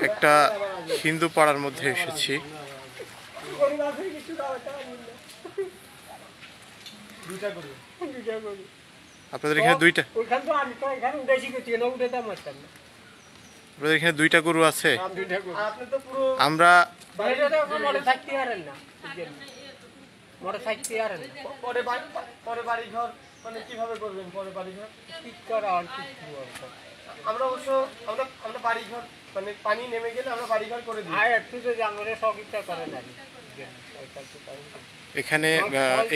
একটা হিন্দু পাড়ার মধ্যে এসেছি। আপনাদের এখানে দুইটা গরু আছে। আমরা অবশ্য আমরা বাড়ি ঘর মানে পানি নেমে গেলে আমরা বাড়ি ঘর করে দিই। এখানে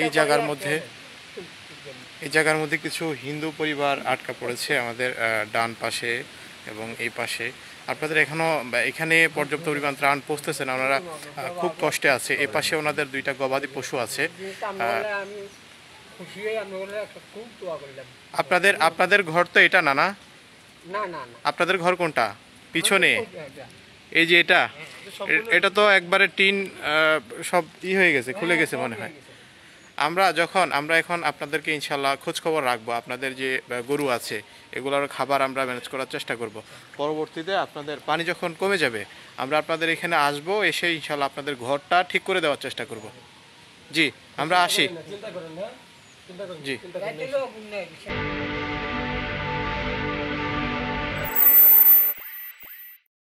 এই জায়গার মধ্যে কিছু হিন্দু পরিবার আটকা পড়েছে আমাদের ডান পাশে এবং এই পাশে। আপনাদের এখানে পর্যাপ্ত পরিমাণ ত্রাণ পৌঁছতেছে না, ওনারা খুব কষ্টে আছে। এ পাশে ওনাদের দুইটা গবাদি পশু আছে। আপনাদের ঘর তো এটা না? আপনাদের ঘর কোনটা? পিছনে এই যে এটা তো একবারে টিন সব হয়ে গেছে, খুলে গেছে মনে হয়। আমরা এখন আপনাদেরকে ইনশাল্লাহ খোঁজ খবর রাখবো। আপনাদের যে গরু আছে এগুলোর খাবার আমরা ম্যানেজ করার চেষ্টা করব। পরবর্তীতে আপনাদের পানি যখন কমে যাবে আমরা আপনাদের এখানে আসবো, এসে ইনশাল্লাহ আপনাদের ঘরটা ঠিক করে দেওয়ার চেষ্টা করব। জি, আমরা আসি। জি।